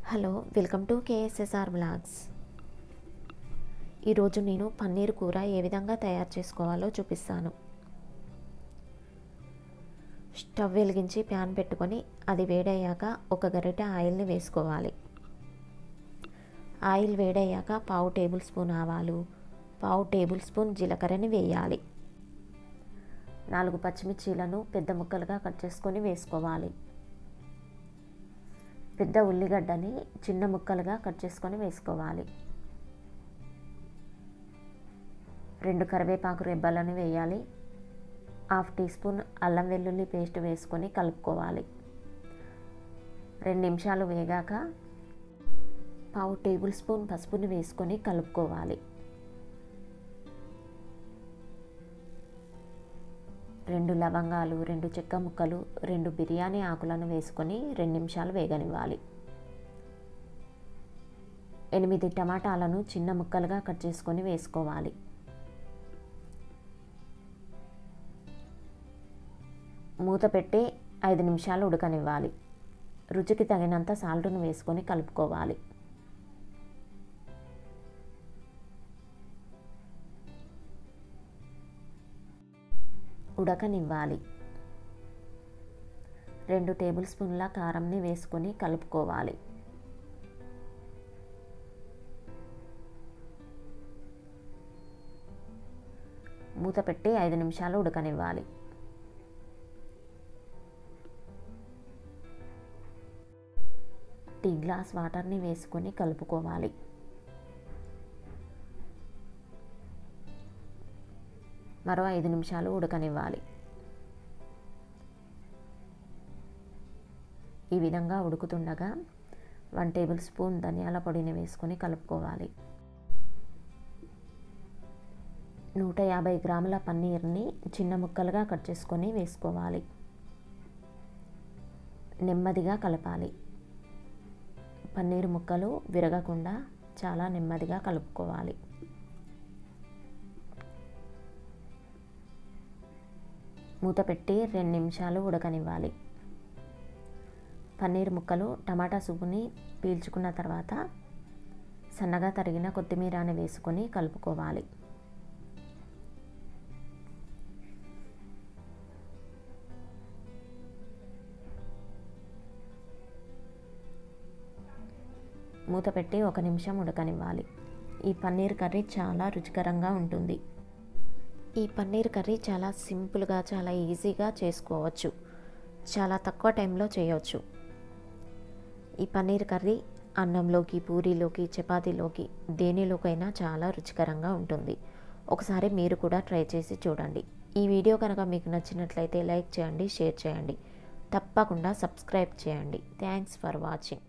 Hello welcome to KSSRVlogs. ఈరోజు నేను పన్నీర్ కూర ఏ విధంగా తయారు చేసుకోవాలో చూపిస్తాను. స్టవ్ వెలిగించి ప్యాన్ పెట్టుకొని అది వేడయ్యాక ఒక గరిటె ఆయిల్ని వేసుకోవాలి. ఆయిల్ వేడయ్యాక పావు టేబుల్ స్పూన్ ఆవాలు, పావు టేబుల్ స్పూన్ జీలకర్రని వేయాలి. 4 పచ్చిమిర్చీలను పెద్ద ముక్కలుగా కట్ చేసుకొని వేసుకోవాలి. పెద్ద ఉల్లిగడ్డని చిన్న ముక్కలుగా కట్ చేసుకొని వేసుకోవాలి. 2 కరివేపాకు రెబ్బలను వేయాలి. 1/2 టీ స్పూన్ అల్లం వెల్లుల్లి పేస్ట్ వేసుకొని కలుపుకోవాలి. 2 నిమిషాలు వేగాక పావు టేబుల్ స్పూన్ పసుపుని వేసుకొని కలుపుకోవాలి. 2 లవంగాలు, 2 చెక్క ముక్కలు, 2 బిర్యానీ ఆకులను వేసుకొని 2 నిమిషాలు వేగనివ్వాలి. 8 టమాటాలను చిన్న ముక్కలుగా కట్ చేసుకొని వేసుకోవాలి. మూత పెట్టి 5 నిమిషాలు ఉడకనివ్వాలి. రుచికి తగినంత సాల్ట్ను వేసుకొని కలుపుకోవాలి. ఉడకనివ్వాలి. 2 టేబుల్ స్పూన్ల కారంని వేసుకొని కలుపుకోవాలి. మూత పెట్టి 5 నిమిషాలు ఉడకనివ్వాలి. టీ గ్లాస్ వాటర్ని వేసుకొని కలుపుకోవాలి. మరో 5 నిమిషాలు ఉడకనివ్వాలి. ఈ విధంగా ఉడుకుతుండగా 1 టేబుల్ స్పూన్ ధనియాల పొడిని వేసుకొని కలుపుకోవాలి. 150 గ్రాముల పన్నీర్ని చిన్న ముక్కలుగా కట్ చేసుకొని వేసుకోవాలి. నెమ్మదిగా కలపాలి. పన్నీర్ ముక్కలు విరగకుండా చాలా నెమ్మదిగా కలుపుకోవాలి. మూత పెట్టి 2 నిమిషాలు ఉడకనివ్వాలి. పన్నీర్ ముక్కలు టమాటా సూపుని పీల్చుకున్న తర్వాత సన్నగా తరిగిన కొత్తిమీరని వేసుకొని కలుపుకోవాలి. మూత పెట్టి 1 నిమిషం ఉడకనివ్వాలి. ఈ పన్నీర్ కర్రీ చాలా రుచికరంగా ఉంటుంది. ఈ పన్నీర్ కర్రీ చాలా సింపుల్గా, చాలా ఈజీగా చేసుకోవచ్చు. చాలా తక్కువ టైంలో చేయవచ్చు. ఈ పన్నీర్ కర్రీ అన్నంలోకి, పూరీలోకి, చపాతీలోకి దేనిలోకైనా చాలా రుచికరంగా ఉంటుంది. ఒకసారి మీరు కూడా ట్రై చేసి చూడండి. ఈ వీడియో కనుక మీకు నచ్చినట్లయితే లైక్ చేయండి, షేర్ చేయండి. తప్పకుండా సబ్స్క్రైబ్ చేయండి. Thanks for watching.